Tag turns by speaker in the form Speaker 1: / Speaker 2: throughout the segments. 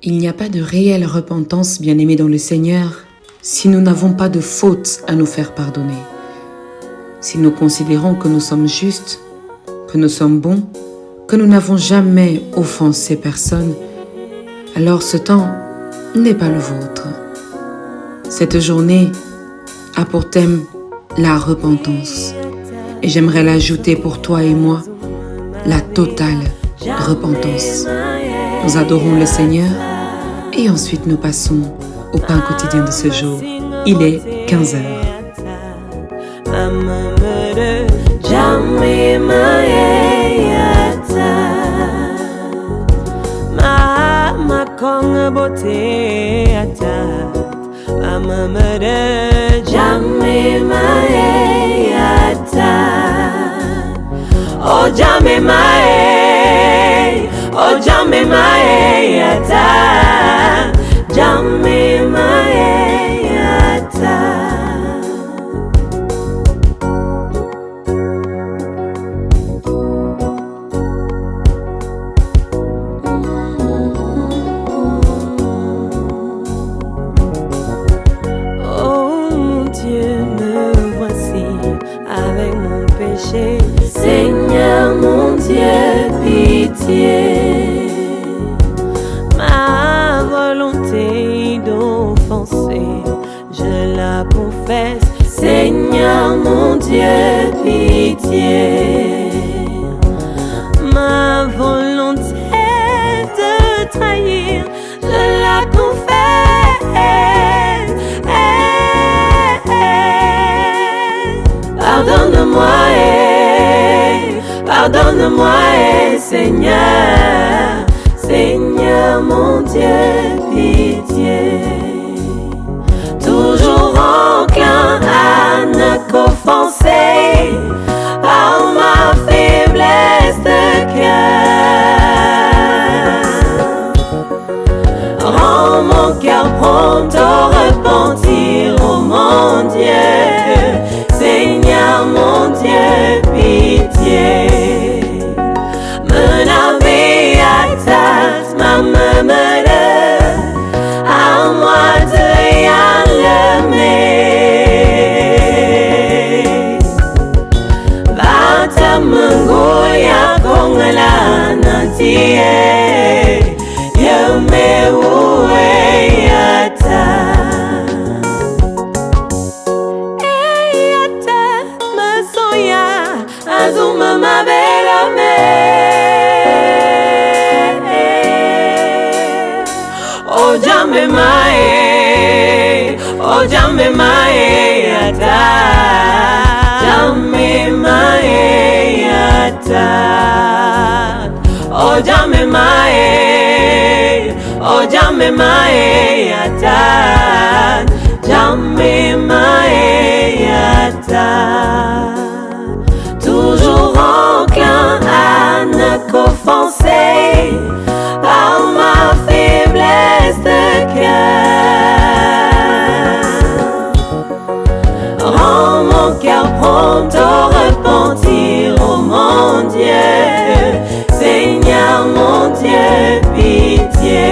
Speaker 1: Il n'y a pas de réelle repentance, bien-aimés dans le Seigneur, si nous n'avons pas de fautes à nous faire pardonner. Si nous considérons que nous sommes justes, que nous sommes bons, que nous n'avons jamais offensé personne, alors ce temps n'est pas le vôtre. Cette journée a pour thème la repentance. Et j'aimerais l'ajouter pour toi et moi, la totale repentance. Nous adorons le Seigneur et ensuite nous passons au pain quotidien de ce jour. Il est 15h.
Speaker 2: Oh jammy mae, oh jammy mae ata, jammy mae ata. Oh mon Dieu, me voici avec mon péché. Seigneur mon Dieu, pitié. Ma volonté d'offenser, je la confesse. Seigneur mon Dieu, pitié. Ma volonté de trahir, je la confesse. Pardonne-moi, pardonne-moi, Seigneur, Seigneur mon Dieu, pitié. Toujours enclin à ne qu'offenser par ma faiblesse de cœur. Rends mon cœur prompt au repentir, oh mon Dieu, Seigneur mon Dieu, pitié. À moi de y'allemer. Vata mengoya kongala nantie. Yame uwe yata. Yata masoya azuma mabelame. Oh jammy mae, oh jammy mae ata, jammy mae ata. Oh jammy mae, oh jammy mae ata, jammy mae ata. Toujours enclin à ne qu'offenser par ma faiblesse de cœur. Rends mon cœur prompt au repentir, oh mon Dieu, Seigneur mon Dieu, pitié.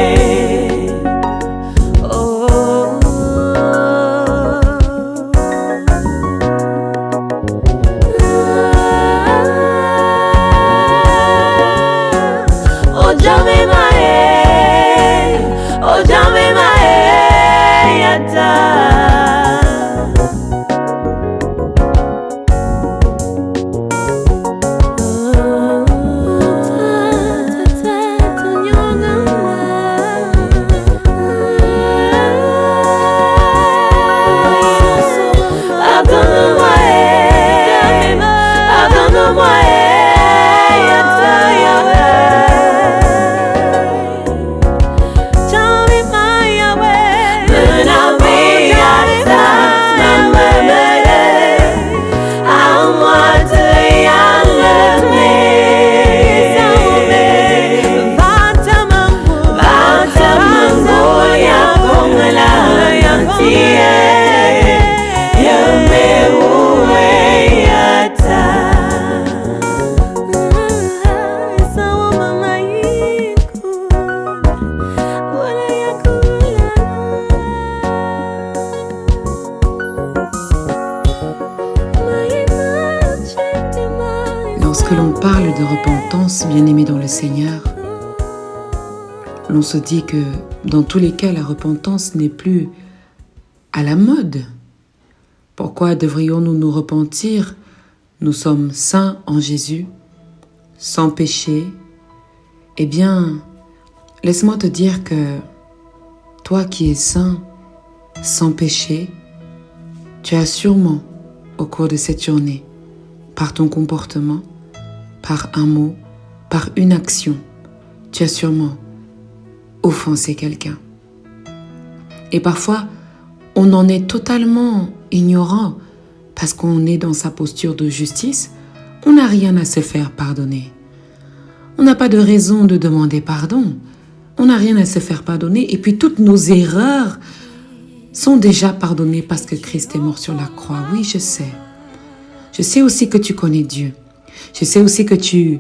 Speaker 2: Oh, oh jammy mae, oh jammy mae ata.
Speaker 1: bien-aimés dans le Seigneur, l'on se dit que dans tous les cas, la repentance n'est plus à la mode. Pourquoi devrions-nous nous repentir? Nous sommes saints en Jésus, sans péché. Eh bien, laisse-moi te dire que toi qui es saint, sans péché, tu as sûrement, au cours de cette journée, par ton comportement, par un mot, par une action, tu as sûrement offensé quelqu'un. Et parfois, on en est totalement ignorant parce qu'on est dans sa posture de justice. On n'a rien à se faire pardonner. On n'a pas de raison de demander pardon. On n'a rien à se faire pardonner. Et puis toutes nos erreurs sont déjà pardonnées parce que Christ est mort sur la croix. Oui, je sais. Je sais aussi que tu connais Dieu. Je sais aussi que tu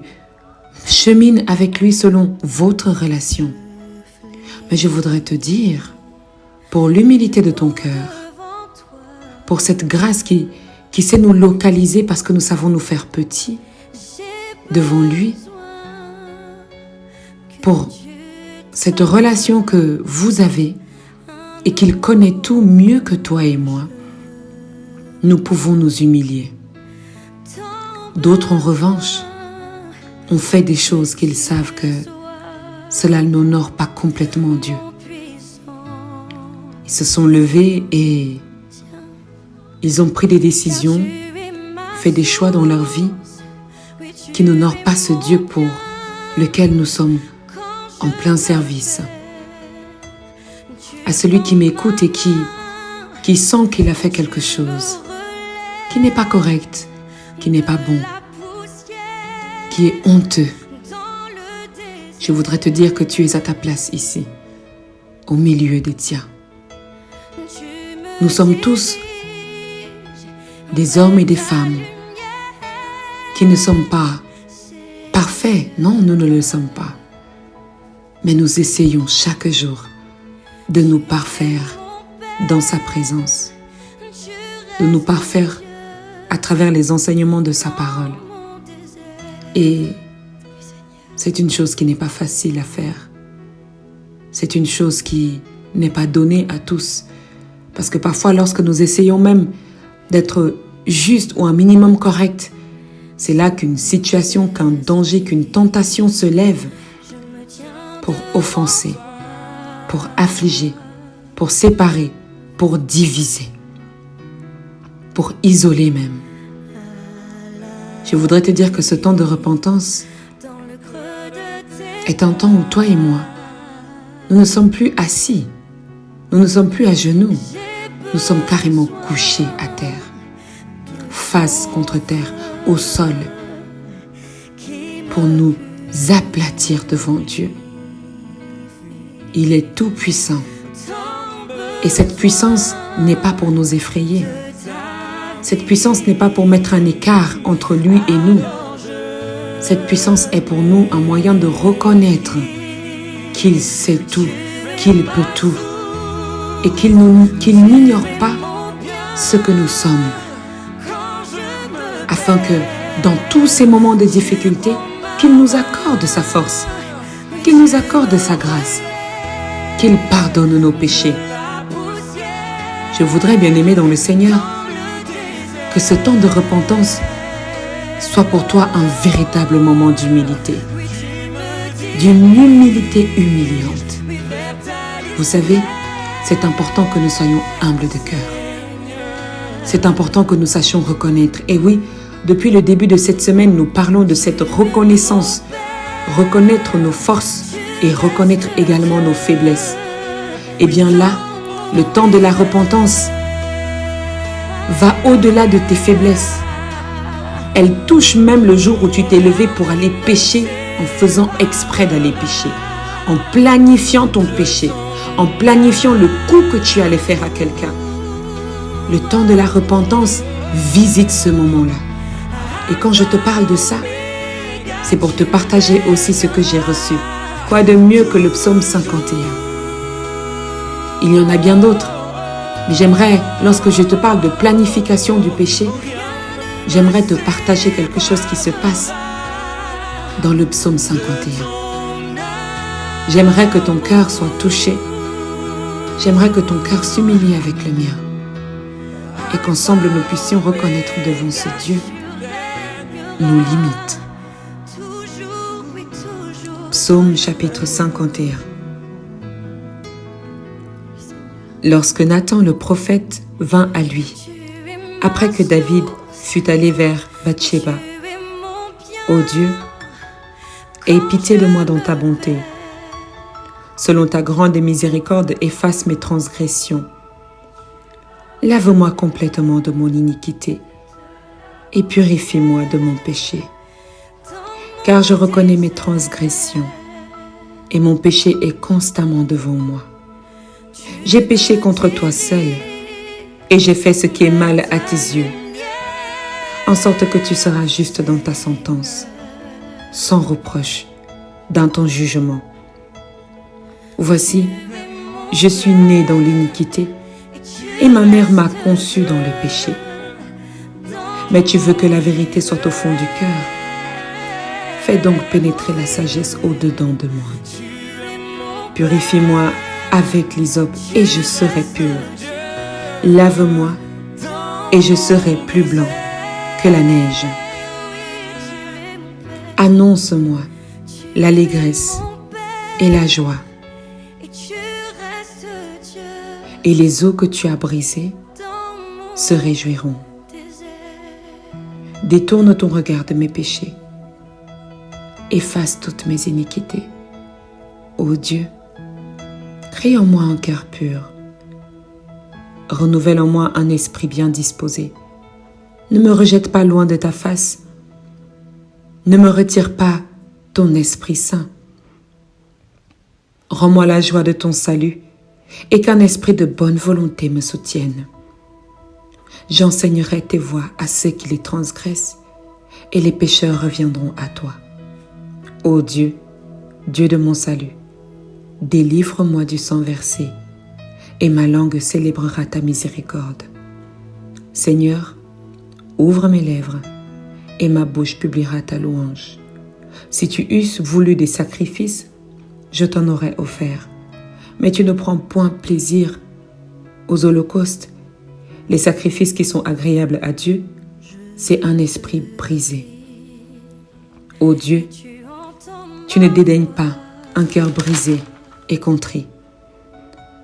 Speaker 1: chemines avec lui selon votre relation. Mais je voudrais te dire, pour l'humilité de ton cœur, pour cette grâce qui sait nous localiser parce que nous savons nous faire petits devant lui, pour cette relation que vous avez et qu'il connaît tout mieux que toi et moi, nous pouvons nous humilier. D'autres, en revanche, ont fait des choses qu'ils savent que cela n'honore pas complètement Dieu. Ils se sont levés et ils ont pris des décisions, fait des choix dans leur vie qui n'honorent pas ce Dieu pour lequel nous sommes en plein service. À celui qui m'écoute et qui sent qu'il a fait quelque chose qui n'est pas correct, qui n'est pas bon, qui est honteux, je voudrais te dire que tu es à ta place ici, au milieu des tiens. Nous sommes tous des hommes et des femmes qui ne sommes pas parfaits. Non, nous ne le sommes pas. Mais nous essayons chaque jour de nous parfaire dans sa présence, de nous parfaire à travers les enseignements de sa parole. Et c'est une chose qui n'est pas facile à faire. C'est une chose qui n'est pas donnée à tous. Parce que parfois, lorsque nous essayons même d'être juste ou un minimum correct, c'est là qu'une situation, qu'un danger, qu'une tentation se lève pour offenser, pour affliger, pour séparer, pour diviser, pour isoler même. Je voudrais te dire que ce temps de repentance est un temps où toi et moi, nous ne sommes plus assis, nous ne sommes plus à genoux, nous sommes carrément couchés à terre, face contre terre, au sol, pour nous aplatir devant Dieu. Il est tout puissant. Et cette puissance n'est pas pour nous effrayer. Cette puissance n'est pas pour mettre un écart entre lui et nous. Cette puissance est pour nous un moyen de reconnaître qu'il sait tout, qu'il peut tout et qu'il n'ignore pas ce que nous sommes. Afin que dans tous ces moments de difficulté, qu'il nous accorde sa force, qu'il nous accorde sa grâce, qu'il pardonne nos péchés. Je voudrais, bien-aimé dans le Seigneur, que ce temps de repentance soit pour toi un véritable moment d'humilité, d'une humilité humiliante. Vous savez, c'est important que nous soyons humbles de cœur. C'est important que nous sachions reconnaître. Et oui, depuis le début de cette semaine, nous parlons de cette reconnaissance, reconnaître nos forces et reconnaître également nos faiblesses. Et bien là, le temps de la repentance va au-delà de tes faiblesses. Elle touche même le jour où tu t'es levé pour aller pécher en faisant exprès d'aller pécher, en planifiant ton péché, en planifiant le coup que tu allais faire à quelqu'un. Le temps de la repentance visite ce moment-là. Et quand je te parle de ça, c'est pour te partager aussi ce que j'ai reçu. Quoi de mieux que le psaume 51? Il y en a bien d'autres. Mais j'aimerais, lorsque je te parle de planification du péché, j'aimerais te partager quelque chose qui se passe dans le psaume 51. J'aimerais que ton cœur soit touché. J'aimerais que ton cœur s'humilie avec le mien. Et qu'ensemble nous puissions reconnaître devant ce Dieu nos limites. Psaume chapitre 51. Lorsque Nathan le prophète vint à lui, après que David fut allé vers Bathsheba, « Ô Dieu, aie pitié de moi dans ta bonté. Selon ta grande miséricorde, efface mes transgressions. Lave-moi complètement de mon iniquité et purifie-moi de mon péché. Car je reconnais mes transgressions et mon péché est constamment devant moi. J'ai péché contre toi seul et j'ai fait ce qui est mal à tes yeux, en sorte que tu seras juste dans ta sentence, sans reproche dans ton jugement. Voici, je suis né dans l'iniquité et ma mère m'a conçu dans le péché. Mais tu veux que la vérité soit au fond du cœur. Fais donc pénétrer la sagesse au-dedans de moi. Purifie-moi avec l'hysope et je serai pur. Lave-moi et je serai plus blanc que la neige. Annonce-moi l'allégresse et la joie. Et les eaux que tu as brisées se réjouiront. Détourne ton regard de mes péchés. Efface toutes mes iniquités. Ô Dieu, crée en moi un cœur pur. Renouvelle en moi un esprit bien disposé. Ne me rejette pas loin de ta face. Ne me retire pas ton Esprit Saint. Rends-moi la joie de ton salut et qu'un esprit de bonne volonté me soutienne. J'enseignerai tes voies à ceux qui les transgressent et les pécheurs reviendront à toi. Ô Dieu, Dieu de mon salut, délivre-moi du sang versé et ma langue célébrera ta miséricorde. Seigneur, ouvre mes lèvres et ma bouche publiera ta louange. Si tu eusses voulu des sacrifices, je t'en aurais offert. Mais tu ne prends point plaisir aux holocaustes. Les sacrifices qui sont agréables à Dieu, c'est un esprit brisé. Ô Dieu, tu ne dédaignes pas un cœur brisé et contrit.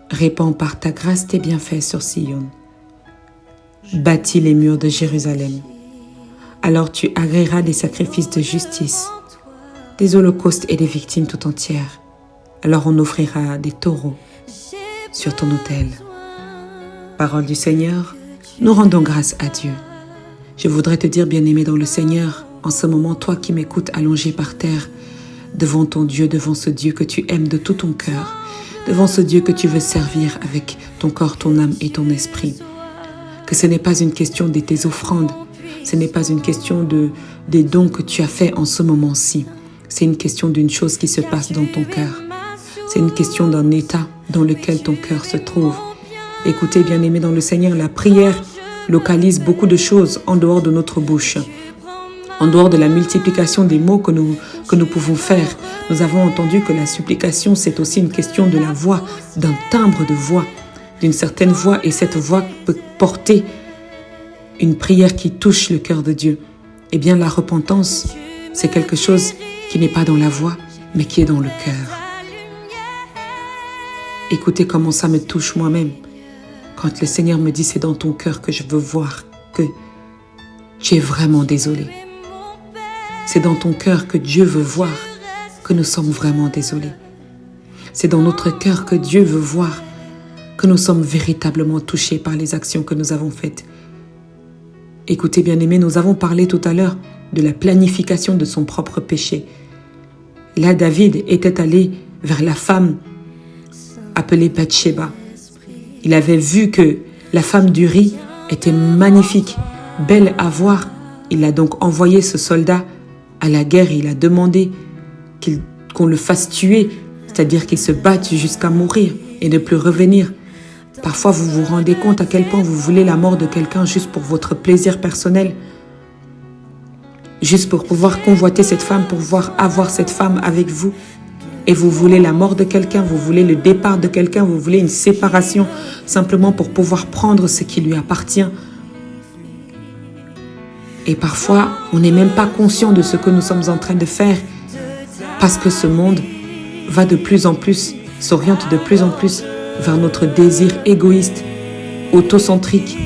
Speaker 1: Répands par ta grâce tes bienfaits sur Sion. Bâtis les murs de Jérusalem. Alors tu agréeras des sacrifices de justice, des holocaustes et des victimes tout entières. Alors on offrira des taureaux sur ton autel. Parole du Seigneur, nous rendons grâce à Dieu. Je voudrais te dire, bien-aimé dans le Seigneur, en ce moment, toi qui m'écoutes allongé par terre, devant ton Dieu, devant ce Dieu que tu aimes de tout ton cœur, devant ce Dieu que tu veux servir avec ton corps, ton âme et ton esprit. Que ce n'est pas une question de tes offrandes, ce n'est pas une question des dons que tu as faits en ce moment-ci. C'est une question d'une chose qui se passe dans ton cœur. C'est une question d'un état dans lequel ton cœur se trouve. Écoutez, bien-aimés dans le Seigneur, la prière localise beaucoup de choses en dehors de notre bouche. En dehors de la multiplication des mots que nous pouvons faire, nous avons entendu que la supplication, c'est aussi une question de la voix, d'un timbre de voix, d'une certaine voix. Et cette voix peut porter une prière qui touche le cœur de Dieu. Eh bien, la repentance, c'est quelque chose qui n'est pas dans la voix, mais qui est dans le cœur. Écoutez comment ça me touche moi-même. Quand le Seigneur me dit, c'est dans ton cœur que je veux voir que tu es vraiment désolé. C'est dans ton cœur que Dieu veut voir que nous sommes vraiment désolés. C'est dans notre cœur que Dieu veut voir que nous sommes véritablement touchés par les actions que nous avons faites. Écoutez, bien-aimés, nous avons parlé tout à l'heure de la planification de son propre péché. Là, David était allé vers la femme appelée Bathsheba. Il avait vu que la femme d'Uri était magnifique, belle à voir. Il a donc envoyé ce soldat à la guerre et il a demandé qu'on le fasse tuer, c'est-à-dire qu'il se batte jusqu'à mourir et ne plus revenir. Parfois, vous vous rendez compte à quel point vous voulez la mort de quelqu'un juste pour votre plaisir personnel. juste pour pouvoir convoiter cette femme, pour pouvoir avoir cette femme avec vous. Et vous voulez la mort de quelqu'un, vous voulez le départ de quelqu'un, vous voulez une séparation, simplement pour pouvoir prendre ce qui lui appartient. Et parfois, on n'est même pas conscient de ce que nous sommes en train de faire, parce que ce monde va de plus en plus, s'oriente de plus en plus vers notre désir égoïste, autocentrique,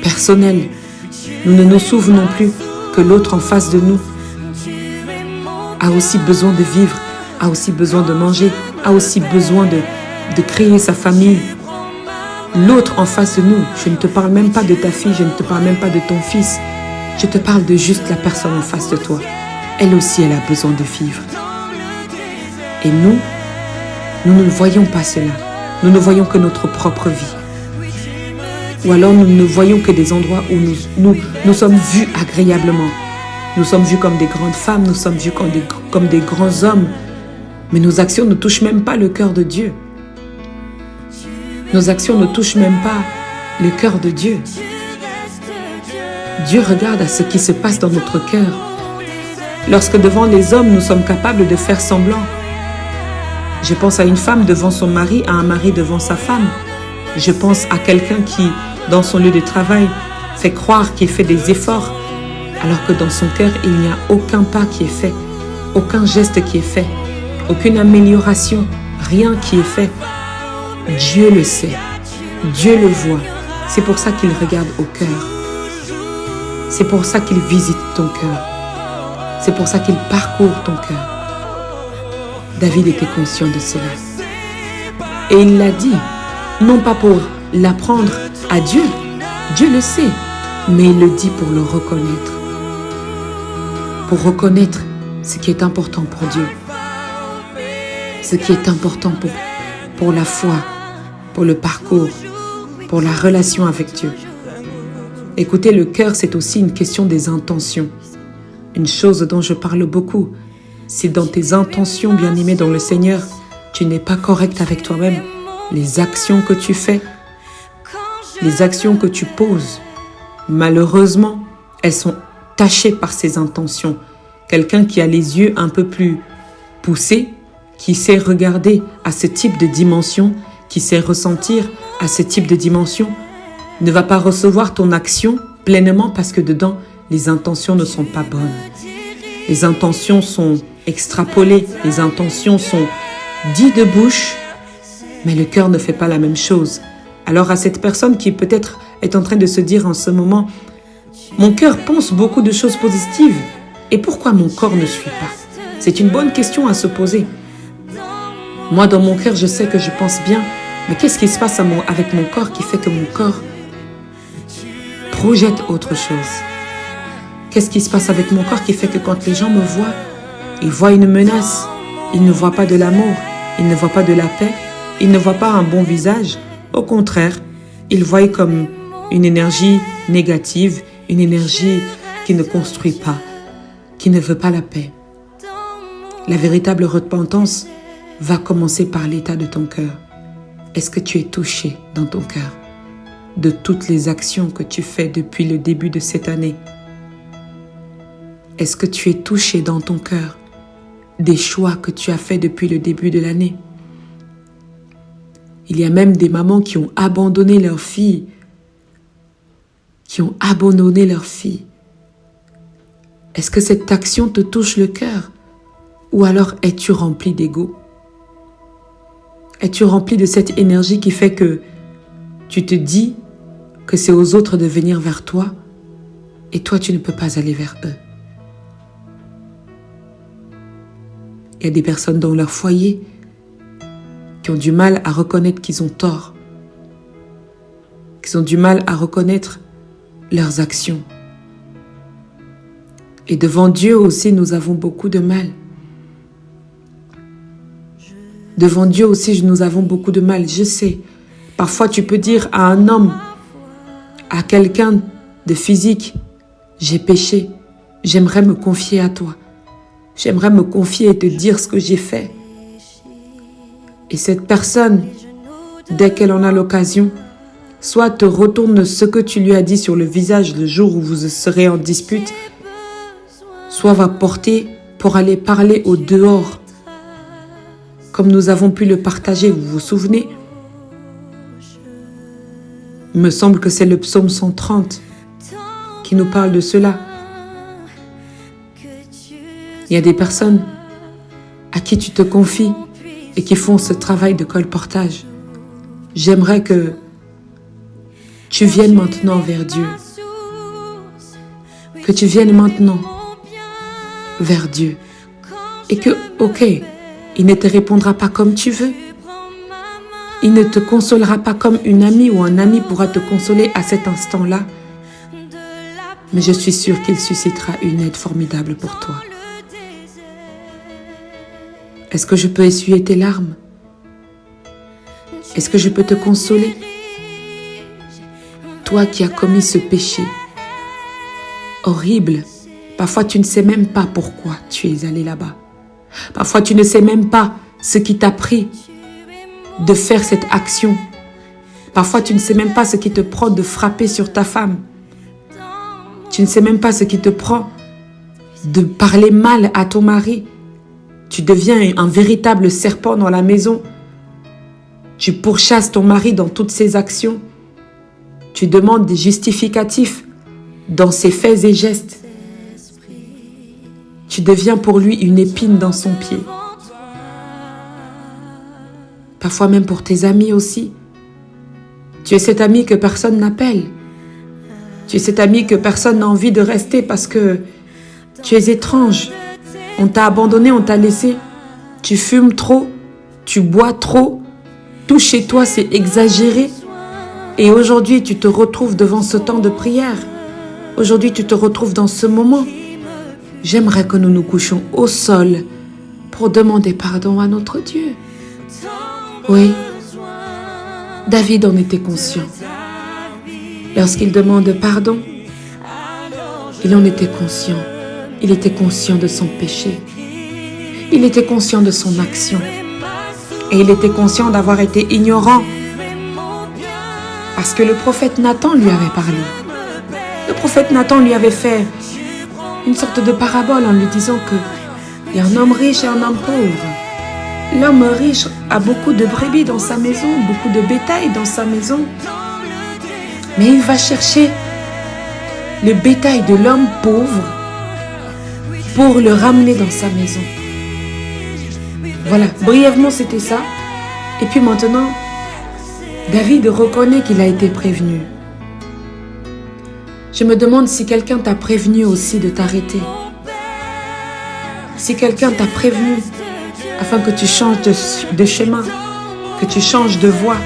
Speaker 1: personnel. Nous ne nous souvenons plus que l'autre en face de nous a aussi besoin de vivre, a aussi besoin de manger, a aussi besoin de créer sa famille. L'autre en face de nous, je ne te parle même pas de ta fille, je ne te parle même pas de ton fils. Je te parle de juste la personne en face de toi. Elle aussi, elle a besoin de vivre. Et nous ne voyons pas cela. Nous ne voyons que notre propre vie. Ou alors nous ne voyons que des endroits où nous sommes vus agréablement. Nous sommes vus comme des grandes femmes, nous sommes vus comme des grands hommes. Mais nos actions ne touchent même pas le cœur de Dieu. Nos actions ne touchent même pas le cœur de Dieu. Dieu regarde à ce qui se passe dans notre cœur. Lorsque devant les hommes, nous sommes capables de faire semblant. Je pense à une femme devant son mari, à un mari devant sa femme. Je pense à quelqu'un qui, dans son lieu de travail, fait croire qu'il fait des efforts, alors que dans son cœur, il n'y a aucun pas qui est fait, aucun geste qui est fait, aucune amélioration, rien qui est fait. Dieu le sait, Dieu le voit. C'est pour ça qu'il regarde au cœur. C'est pour ça qu'il visite ton cœur. C'est pour ça qu'il parcourt ton cœur. David était conscient de cela. Et il l'a dit, non pas pour l'apprendre à Dieu, Dieu le sait, mais il le dit pour le reconnaître. Pour reconnaître ce qui est important pour Dieu. Ce qui est important pour la foi, pour le parcours, pour la relation avec Dieu. Écoutez, le cœur, c'est aussi une question des intentions. Une chose dont je parle beaucoup, si dans tes intentions, bien-aimé dans le Seigneur, tu n'es pas correct avec toi-même, les actions que tu fais, les actions que tu poses, malheureusement, elles sont tachées par ces intentions. Quelqu'un qui a les yeux un peu plus poussés, qui sait regarder à ce type de dimension, qui sait ressentir à ce type de dimension, ne va pas recevoir ton action pleinement parce que dedans, les intentions ne sont pas bonnes. Les intentions sont extrapolées, les intentions sont dites de bouche, mais le cœur ne fait pas la même chose. Alors à cette personne qui peut-être est en train de se dire en ce moment, mon cœur pense beaucoup de choses positives, et pourquoi mon corps ne suit pas? C'est une bonne question à se poser. Moi, dans mon cœur, je sais que je pense bien, mais qu'est-ce qui se passe avec mon corps qui fait que mon corps projette autre chose? Qu'est-ce qui se passe avec mon corps qui fait que quand les gens me voient, ils voient une menace, ils ne voient pas de l'amour, ils ne voient pas de la paix, ils ne voient pas un bon visage. Au contraire, ils voient comme une énergie négative, une énergie qui ne construit pas, qui ne veut pas la paix. La véritable repentance va commencer par l'état de ton cœur. Est-ce que tu es touché dans ton cœur de toutes les actions que tu fais depuis le début de cette année? Est-ce que tu es touché dans ton cœur des choix que tu as faits depuis le début de l'année? Il y a même des mamans qui ont abandonné leurs filles, Est-ce que cette action te touche le cœur? Ou alors es-tu rempli d'ego? Es-tu rempli de cette énergie qui fait que tu te dis que c'est aux autres de venir vers toi et toi tu ne peux pas aller vers eux? Il y a des personnes dans leur foyer qui ont du mal à reconnaître qu'ils ont tort, qui ont du mal à reconnaître leurs actions. Et devant Dieu aussi, nous avons beaucoup de mal. Devant Dieu aussi, nous avons beaucoup de mal. Je sais, parfois tu peux dire à un homme, à quelqu'un de physique, j'ai péché, j'aimerais me confier à toi. J'aimerais me confier et te dire ce que j'ai fait. Et cette personne, dès qu'elle en a l'occasion, soit te retourne ce que tu lui as dit sur le visage le jour où vous serez en dispute, reçoive à porter pour aller parler au dehors, comme nous avons pu le partager, vous vous souvenez? Il me semble que c'est le psaume 130 qui nous parle de cela. Il y a des personnes à qui tu te confies et qui font ce travail de colportage. J'aimerais que tu viennes maintenant vers Dieu. Que tu viennes maintenant vers Dieu. Et que, ok, il ne te répondra pas comme tu veux. Il ne te consolera pas comme une amie ou un ami pourra te consoler à cet instant-là. Mais je suis sûre qu'il suscitera une aide formidable pour toi. Est-ce que je peux essuyer tes larmes? Est-ce que je peux te consoler? Toi qui as commis ce péché horrible, parfois tu ne sais même pas pourquoi tu es allé là-bas. Parfois tu ne sais même pas ce qui t'a pris de faire cette action. Parfois tu ne sais même pas ce qui te prend de frapper sur ta femme. Tu ne sais même pas ce qui te prend de parler mal à ton mari. Tu deviens un véritable serpent dans la maison. Tu pourchasses ton mari dans toutes ses actions. Tu demandes des justificatifs dans ses faits et gestes. Tu deviens pour lui une épine dans son pied. Parfois même pour tes amis aussi. Tu es cet ami que personne n'appelle. Tu es cet ami que personne n'a envie de rester parce que tu es étrange. On t'a abandonné, on t'a laissé. Tu fumes trop, tu bois trop. Tout chez toi, c'est exagéré. Et aujourd'hui, tu te retrouves devant ce temps de prière. Aujourd'hui, tu te retrouves dans ce moment. J'aimerais que nous nous couchions au sol pour demander pardon à notre Dieu. Oui, David en était conscient. Lorsqu'il demande pardon, il en était conscient. Il était conscient de son péché. Il était conscient de son action. Et il était conscient d'avoir été ignorant. Parce que le prophète Nathan lui avait parlé. Le prophète Nathan lui avait fait une sorte de parabole en lui disant que il y a un homme riche et un homme pauvre. L'homme riche a beaucoup de brebis dans sa maison, beaucoup de bétail dans sa maison. Mais il va chercher le bétail de l'homme pauvre pour le ramener dans sa maison. Voilà, brièvement c'était ça. Et puis maintenant, David reconnaît qu'il a été prévenu. Je me demande si quelqu'un t'a prévenu aussi de t'arrêter. Si quelqu'un t'a prévenu afin que tu changes de chemin, que tu changes de voie,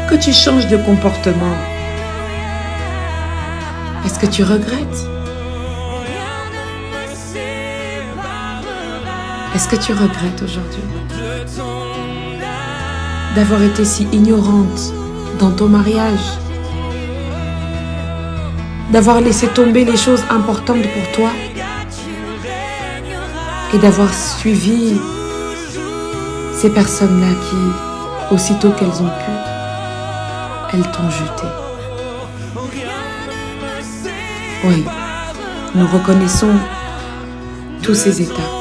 Speaker 1: que tu changes de comportement. Est-ce que tu regrettes? Est-ce que tu regrettes aujourd'hui d'avoir été si ignorante dans ton mariage, d'avoir laissé tomber les choses importantes pour toi et d'avoir suivi ces personnes-là qui, aussitôt qu'elles ont pu, elles t'ont jeté. Oui, nous reconnaissons tous ces états,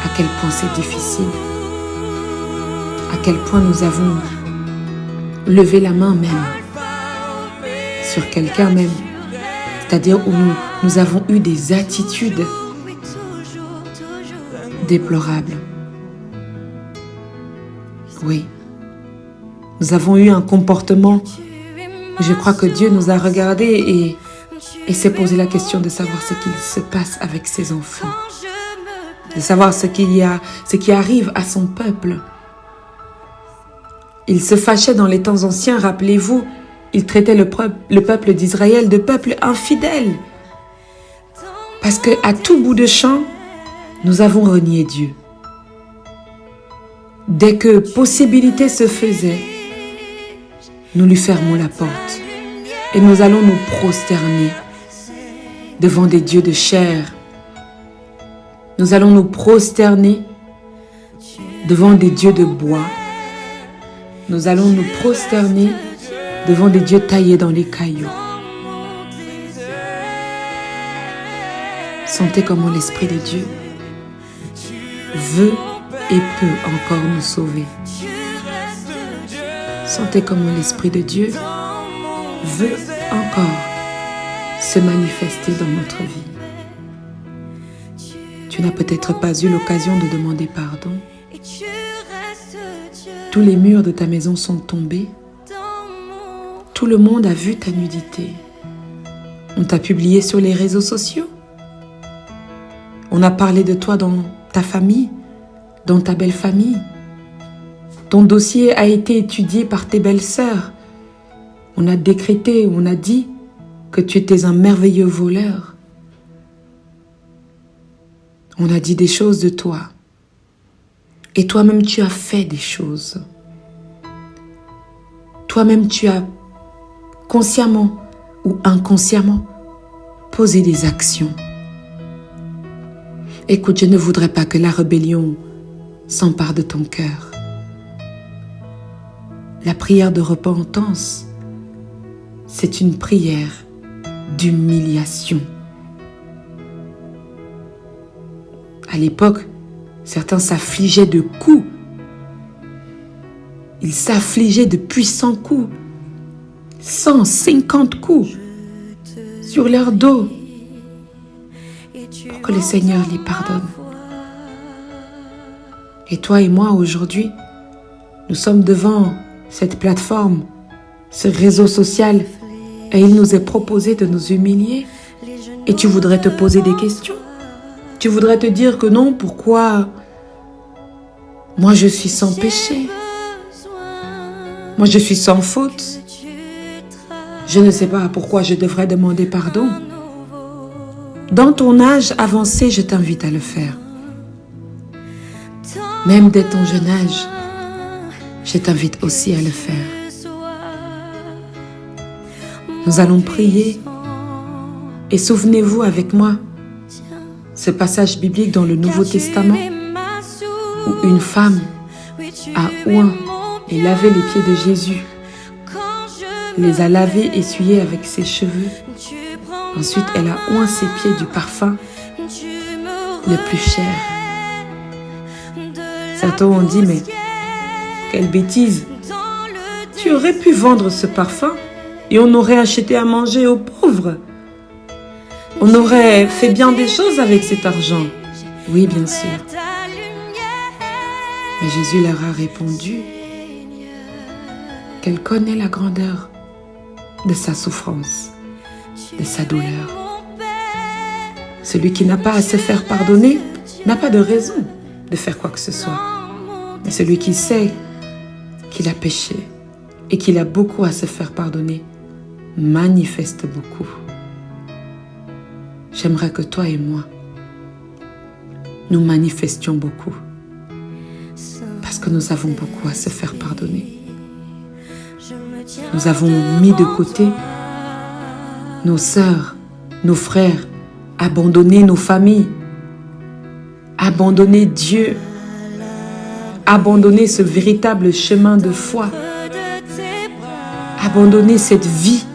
Speaker 1: à quel point c'est difficile, à quel point nous avons levé la main même sur quelqu'un même, c'est-à-dire où nous avons eu des attitudes déplorables. Oui, nous avons eu un comportement où je crois que Dieu nous a regardés et s'est posé la question de savoir ce qu'il se passe avec ses enfants, de savoir ce qui arrive à son peuple. Il se fâchait dans les temps anciens, rappelez-vous, il traitait le peuple d'Israël de peuple infidèle. Parce qu'à tout bout de champ, nous avons renié Dieu. Dès que possibilité se faisait, nous lui fermons la porte et nous allons nous prosterner devant des dieux de chair. Nous allons nous prosterner devant des dieux de bois. Nous allons nous prosterner devant des dieux taillés dans les cailloux. Sentez comment l'Esprit de Dieu veut et peut encore nous sauver. Sentez comment l'Esprit de Dieu veut encore se manifester dans notre vie. Tu n'as peut-être pas eu l'occasion de demander pardon. Tous les murs de ta maison sont tombés. Tout le monde a vu ta nudité. On t'a publié sur les réseaux sociaux. On a parlé de toi dans ta famille, dans ta belle famille. Ton dossier a été étudié par tes belles-sœurs. On a décrété, on a dit que tu étais un merveilleux voleur. On a dit des choses de toi. Et toi-même, tu as fait des choses. Toi-même, tu as consciemment ou inconsciemment posé des actions. Écoute, je ne voudrais pas que la rébellion s'empare de ton cœur. La prière de repentance, c'est une prière d'humiliation. À l'époque, certains s'affligeaient de coups. Ils s'affligeaient de puissants coups. 150 coups sur leur dos pour que le Seigneur les pardonne. Et toi et moi, aujourd'hui, nous sommes devant cette plateforme, ce réseau social, et il nous est proposé de nous humilier. Et tu voudrais te poser des questions. Tu voudrais te dire que non, pourquoi moi je suis sans péché. Moi je suis sans faute. Je ne sais pas pourquoi je devrais demander pardon. Dans ton âge avancé, je t'invite à le faire. Même dès ton jeune âge, je t'invite aussi à le faire. Nous allons prier et souvenez-vous avec moi ce passage biblique dans le Nouveau Testament où une femme a oint et lavé les pieds de Jésus, les a lavés, essuyés avec ses cheveux. Ensuite, elle a oint ses pieds du parfum le plus cher. Certains ont dit, mais quelle bêtise! Tu aurais pu vendre ce parfum et on aurait acheté à manger aux pauvres. On aurait fait bien des choses avec cet argent. Oui, bien sûr. Mais Jésus leur a répondu qu'elle connaît la grandeur de sa souffrance, de sa douleur. Celui qui n'a pas à se faire pardonner n'a pas de raison de faire quoi que ce soit. Mais celui qui sait qu'il a péché et qu'il a beaucoup à se faire pardonner manifeste beaucoup. J'aimerais que toi et moi, nous manifestions beaucoup. Parce que nous avons beaucoup à se faire pardonner. Nous avons mis de côté nos sœurs, nos frères, abandonné nos familles, abandonné Dieu, abandonné ce véritable chemin de foi, abandonné cette vie.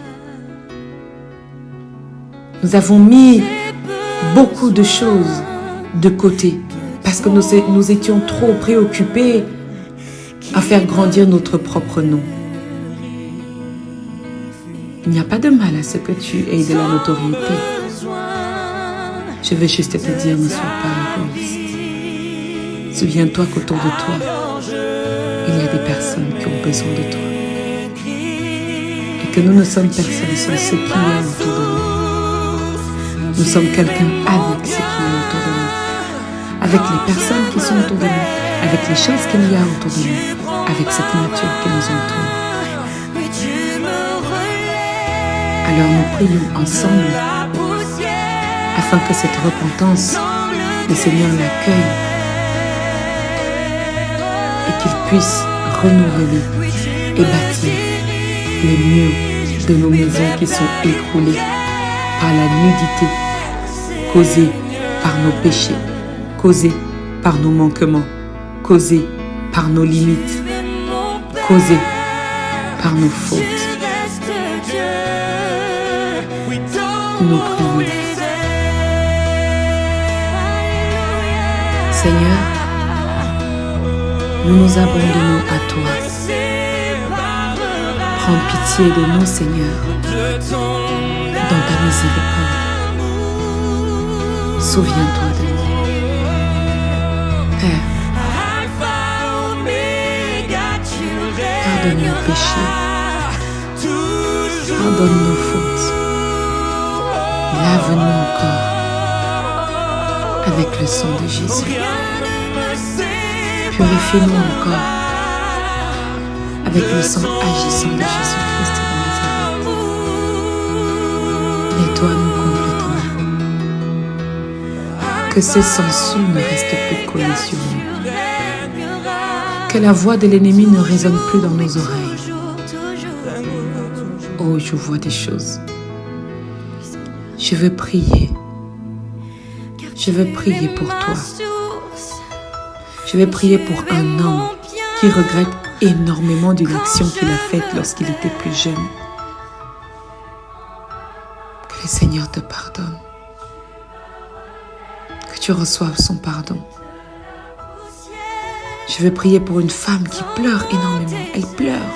Speaker 1: Nous avons mis beaucoup de choses de côté parce que nous étions trop préoccupés à faire grandir notre propre nom. Il n'y a pas de mal à ce que tu aies de la notoriété. Je veux juste te dire, ne sois pas égoïste. Souviens-toi qu'autour de toi, il y a des personnes qui ont besoin de toi. Et que nous ne sommes personne sans ce qui est autour de nous. Nous sommes quelqu'un avec ce qui est autour de nous. Avec les personnes qui sont autour de nous. Avec les choses qu'il y a autour de nous. Avec cette nature qui nous entoure. Alors nous prions ensemble afin que cette repentance, le Seigneur l'accueille et qu'il puisse renouveler et bâtir les murs de nos maisons qui sont écroulés par la nudité causée par nos péchés, causée par nos manquements, causée par nos limites, causée par nos fautes. Nous prions. nous nous abandonnons à toi. Prends pitié de nous, Seigneur, dans ta miséricorde. Souviens-toi de nous. Père, pardonne nos péchés, pardonne nos fautes, lave-nous encore avec le sang de Jésus. Purifie-nous encore avec le sang agissant de Jésus-Christ de Nazareth. Nettoie-nous complètement. Que ce sang ne reste plus collé sur nous. Que la voix de l'ennemi ne résonne plus dans nos oreilles. Oh, je vois des choses. Je veux prier. Je veux prier pour toi. Je vais prier pour un homme qui regrette énormément d'une action qu'il a faite lorsqu'il était plus jeune. Que le Seigneur te pardonne. Que tu reçoives son pardon. Je vais prier pour une femme qui pleure énormément. Elle pleure.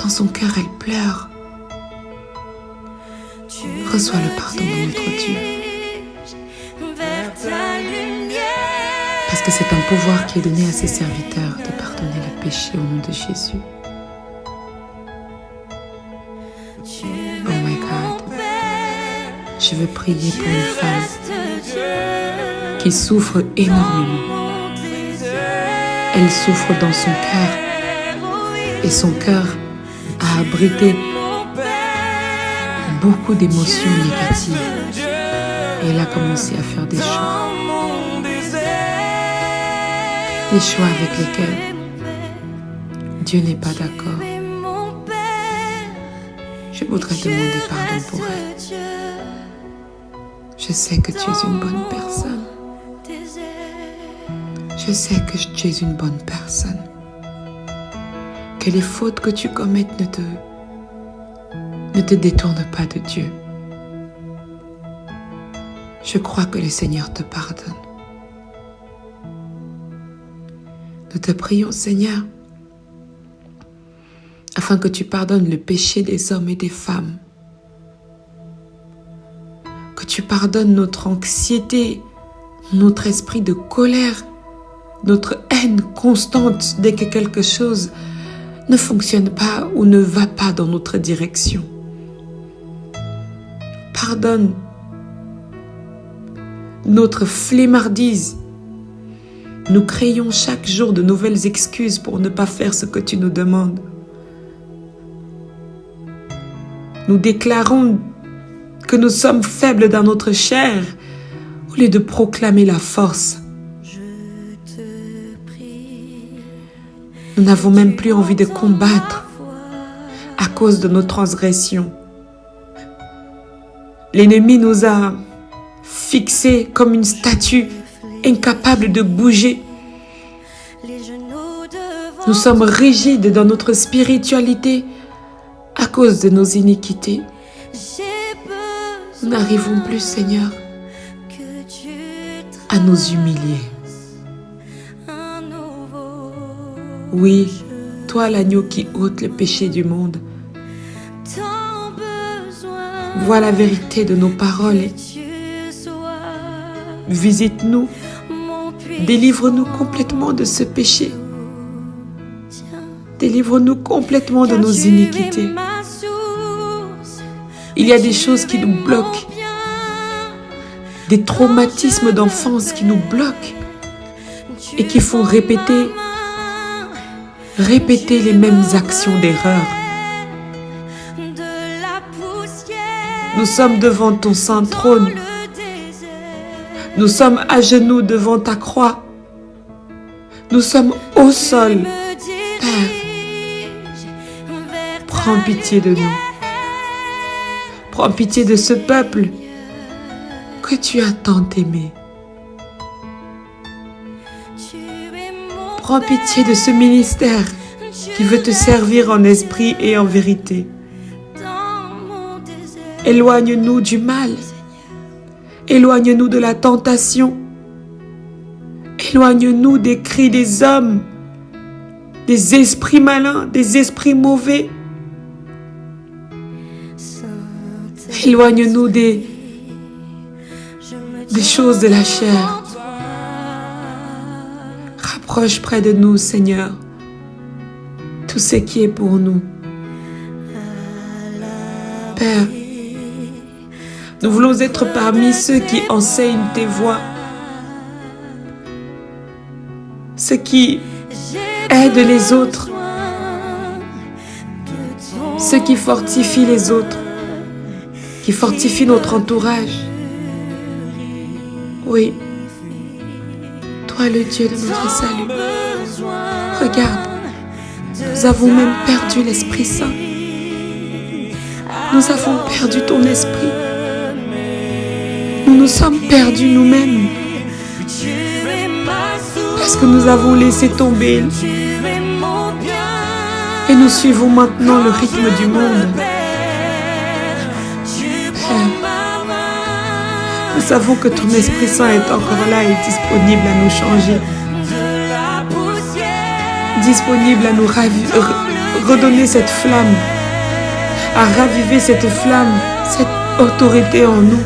Speaker 1: Dans son cœur, elle pleure. Reçois le pardon de notre Dieu. Parce que c'est un pouvoir qui est donné à ses serviteurs de pardonner les péchés au nom de Jésus. Oh my God. Je veux prier pour une femme qui souffre énormément. Elle souffre dans son cœur. Et son cœur a abrité beaucoup d'émotions négatives. Et elle a commencé à faire des choix. Des choix avec lesquels Dieu n'est pas d'accord. Je voudrais demander pardon pour elle. Je sais que tu es une bonne personne. Je sais que tu es une bonne personne. Que les fautes que tu commettes ne te détournent pas de Dieu. Je crois que le Seigneur te pardonne. Nous te prions, Seigneur, afin que tu pardonnes le péché des hommes et des femmes. Que tu pardonnes notre anxiété, notre esprit de colère, notre haine constante dès que quelque chose ne fonctionne pas ou ne va pas dans notre direction. Pardonne notre flemmardise. Nous créons chaque jour de nouvelles excuses pour ne pas faire ce que tu nous demandes. Nous déclarons que nous sommes faibles dans notre chair au lieu de proclamer la force. Nous n'avons même plus envie de combattre à cause de nos transgressions. L'ennemi nous a fixés comme une statue, incapable de bouger. Nous sommes rigides dans notre spiritualité à cause de nos iniquités. Nous n'arrivons plus, Seigneur, à nous humilier. Oui, toi l'agneau qui ôte le péché du monde, vois la vérité de nos paroles. Visite-nous, délivre-nous complètement de ce péché. Délivre-nous complètement de nos iniquités. Il y a des choses qui nous bloquent, des traumatismes d'enfance qui nous bloquent et qui font répéter les mêmes actions d'erreur. Nous sommes devant ton saint trône. Nous sommes à genoux devant ta croix. Nous sommes au sol. Père, prends pitié de nous. Prends pitié de ce peuple que tu as tant aimé. Prends pitié de ce ministère qui veut te servir en esprit et en vérité. Éloigne-nous du mal. Éloigne-nous de la tentation. Éloigne-nous des cris des hommes des esprits malins, des esprits mauvais. Éloigne-nous des choses de la chair. Rapproche près de nous, Seigneur, tout ce qui est pour nous. Père, nous voulons être parmi ceux qui enseignent tes voies, ceux qui aident les autres, ceux qui fortifient les autres, qui fortifient notre entourage. Oui, toi le Dieu de notre salut. Regarde, nous avons même perdu l'Esprit Saint. Nous avons perdu ton esprit. Nous nous sommes perdus nous-mêmes. Parce que nous avons laissé tomber. Et nous suivons maintenant le rythme du monde. Père, nous savons que ton Esprit Saint est encore là et disponible à nous changer. Disponible à nous redonner cette flamme. À raviver cette flamme, cette autorité en nous.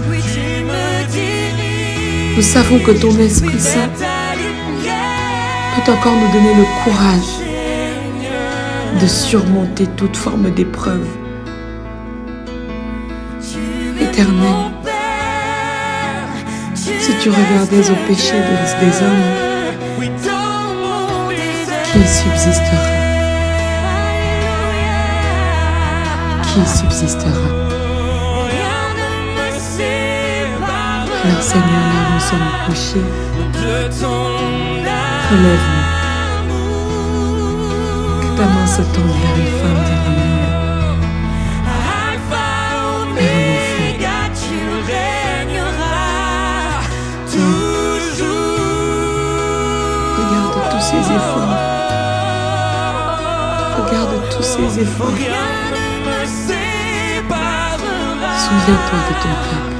Speaker 1: Nous savons que ton Esprit Saint peut encore nous donner le courage de surmonter toute forme d'épreuve. Éternel, si tu regardais au péché des hommes, qui subsistera? Qui subsistera? Alors Seigneur, là nous sommes couchés, relève-nous. Que ta main se tourne vers une femme, vers un homme, vers un enfant. Regarde tous ces efforts. Regarde tous ces efforts. Souviens-toi de ton peuple.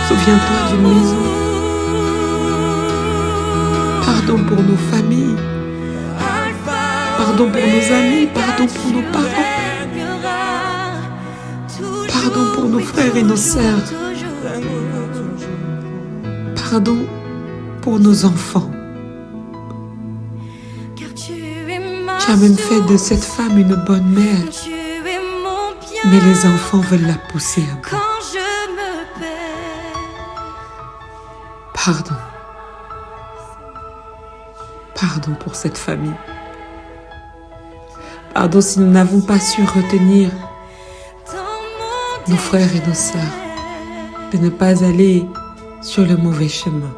Speaker 1: Souviens-toi d'une maison. Pardon pour nos familles. Pardon pour nos amis. Pardon pour nos parents. Pardon pour nos frères et nos sœurs. Pardon pour nos enfants. Tu as même fait de cette femme une bonne mère. Mais les enfants veulent la pousser un peu. Pardon. Pardon pour cette famille. Pardon si nous n'avons pas su retenir nos frères et nos sœurs, de ne pas aller sur le mauvais chemin.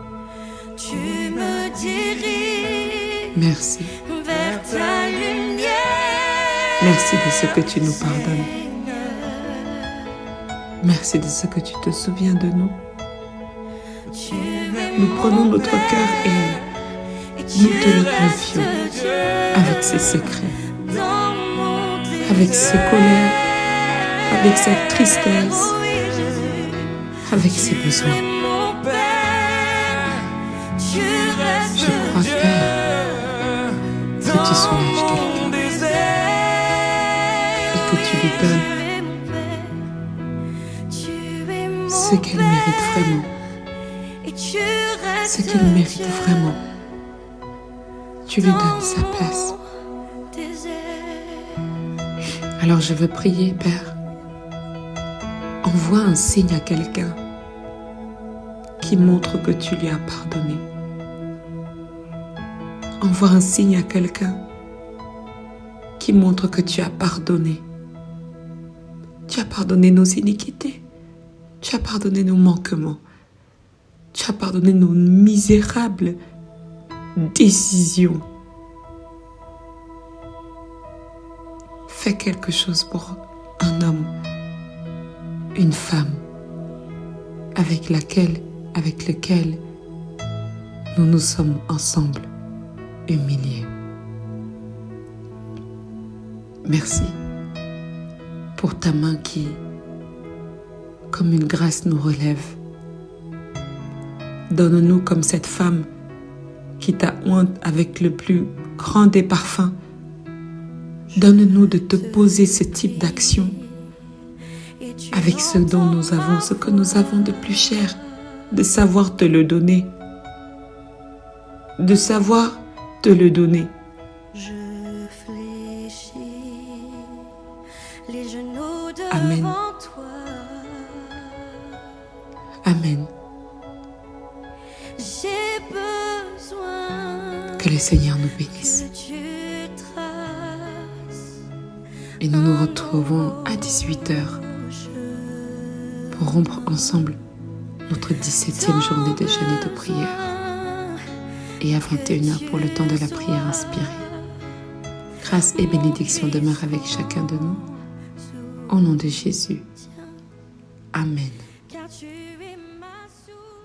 Speaker 1: Merci. Merci de ce que tu nous pardonnes. Merci de ce que tu te souviens de nous. Nous prenons notre cœur et nous te le confions avec ses secrets, avec ses colères, avec sa tristesse, avec ses besoins. Je crois, Père, que tu soulages quelqu'un et que tu lui donnes ce qu'elle mérite vraiment. Ce qu'il mérite vraiment. Tu lui donnes sa place. Alors je veux prier, Père. Envoie un signe à quelqu'un qui montre que tu lui as pardonné. Envoie un signe à quelqu'un qui montre que tu as pardonné. Tu as pardonné nos iniquités. Tu as pardonné nos manquements. Tu as pardonné nos misérables décisions. Fais quelque chose pour un homme, une femme, avec lequel nous nous sommes ensemble humiliés. Merci pour ta main qui, comme une grâce, nous relève. Donne-nous comme cette femme qui t'a oint avec le plus grand des parfums. Donne-nous de te poser ce type d'action avec ce dont nous avons, ce que nous avons de plus cher, de savoir te le donner. De savoir te le donner. Amen. Amen. Que le Seigneur nous bénisse. Et nous nous retrouvons à 18h pour rompre ensemble notre 17e journée de jeûne et de prière. Et à 21h pour le temps de la prière inspirée. Grâce et bénédiction demeurent avec chacun de nous. Au nom de Jésus. Amen.
Speaker 2: Car tu es ma source.